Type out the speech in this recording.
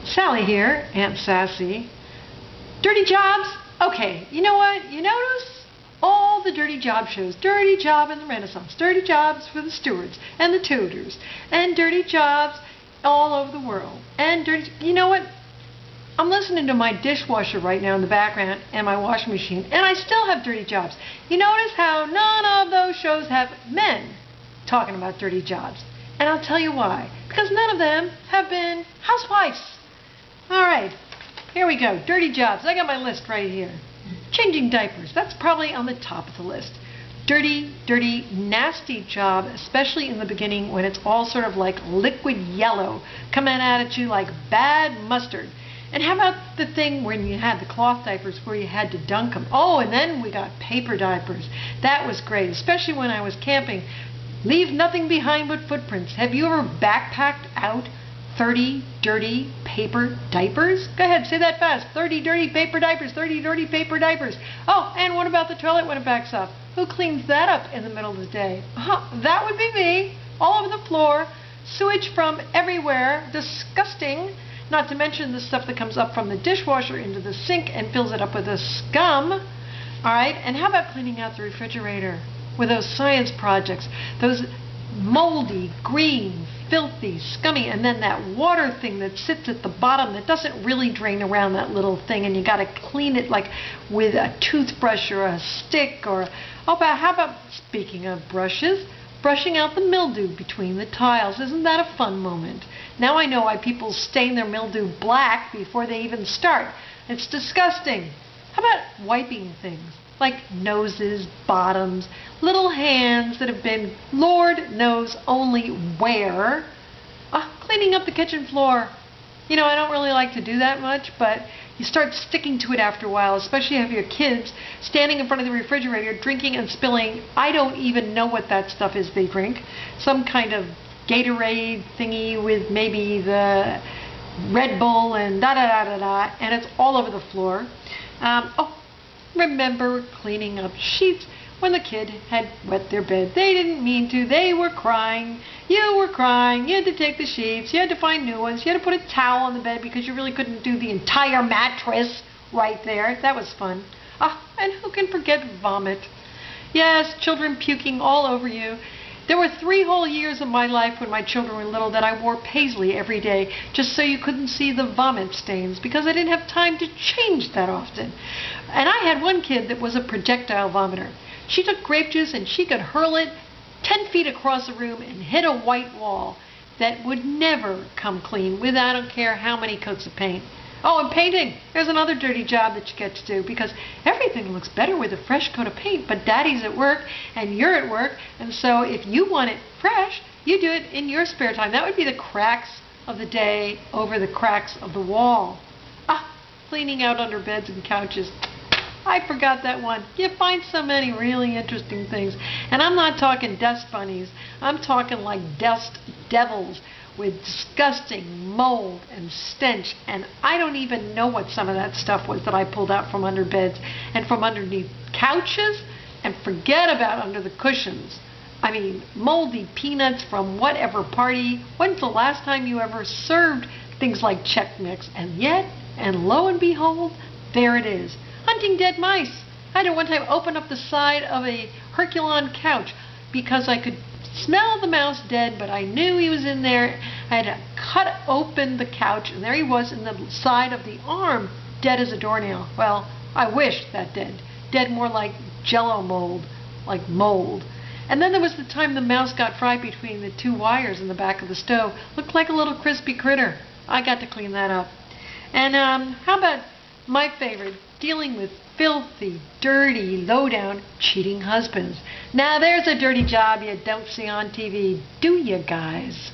Sally here, Aunt Sassy. Dirty jobs? Okay, you know what? You notice all the dirty job shows. Dirty job in the Renaissance. Dirty jobs for the stewards and the tutors. And dirty jobs all over the world. And dirty... You know what? I'm listening to my dishwasher right now in the background and my washing machine, and I still have dirty jobs. You notice how none of those shows have men talking about dirty jobs. And I'll tell you why. Because none of them have been housewives. All right, here we go. Dirty jobs. I got my list right here. Changing diapers. That's probably on the top of the list. Dirty, dirty, nasty job, especially in the beginning when it's all sort of like liquid yellow coming at you like bad mustard. And how about the thing when you had the cloth diapers where you had to dunk them? Oh, and then we got paper diapers. That was great, especially when I was camping. Leave nothing behind but footprints. Have you ever backpacked out 30 dirty paper diapers? Go ahead, say that fast. 30 dirty paper diapers, 30 dirty paper diapers. Oh, and what about the toilet when it backs up? Who cleans that up in the middle of the day? That would be me. All over the floor, sewage from everywhere, disgusting. Not to mention the stuff that comes up from the dishwasher into the sink and fills it up with the scum. All right, and how about cleaning out the refrigerator with those science projects, those moldy, green, filthy, scummy, and then that water thing that sits at the bottom that doesn't really drain around that little thing, and you got to clean it like with a toothbrush or a stick or, how about, speaking of brushes, brushing out the mildew between the tiles. Isn't that a fun moment? Now I know why people stain their mildew black before they even start. It's disgusting. How about wiping things? Like noses, bottoms, little hands that have been Lord knows only where. Cleaning up the kitchen floor. You know, I don't really like to do that much, but you start sticking to it after a while, especially if you have your kids standing in front of the refrigerator drinking and spilling. I don't even know what that stuff is they drink. Some kind of Gatorade thingy with maybe the Red Bull and da-da-da-da-da, and it's all over the floor. Remember cleaning up sheets when the kid had wet their bed. They didn't mean to. They were crying. You were crying. You had to take the sheets. You had to find new ones. You had to put a towel on the bed because you really couldn't do the entire mattress right there. That was fun. And who can forget vomit? Yes, children puking all over you. There were 3 whole years of my life when my children were little that I wore paisley every day just so you couldn't see the vomit stains because I didn't have time to change that often. And I had one kid that was a projectile vomiter. She took grape juice and she could hurl it 10 feet across the room and hit a white wall that would never come clean with I don't care how many coats of paint. Oh, and painting. There's another dirty job that you get to do because everything looks better with a fresh coat of paint, but Daddy's at work and you're at work, and so if you want it fresh, you do it in your spare time. That would be the cracks of the day over the cracks of the wall. Cleaning out under beds and couches. I forgot that one. You find so many really interesting things. And I'm not talking dust bunnies. I'm talking like dust devils with disgusting mold and stench, and I don't even know what some of that stuff was that I pulled out from under beds and from underneath couches, and forget about under the cushions. I mean, moldy peanuts from whatever party. When's the last time you ever served things like Chex Mix? And yet, and lo and behold, there it is. Hunting dead mice. I had to one time open up the side of a Herculon couch because I could smell the mouse dead, but I knew he was in there. I had to cut open the couch, and there he was in the side of the arm, dead as a doornail. Well, I wish that dead. Dead more like jello mold, like mold. And then there was the time the mouse got fried between the 2 wires in the back of the stove. Looked like a little crispy critter. I got to clean that up. And how about my favorite, dealing with filthy, dirty, low-down, cheating husbands. Now there's a dirty job you don't see on TV, do you guys?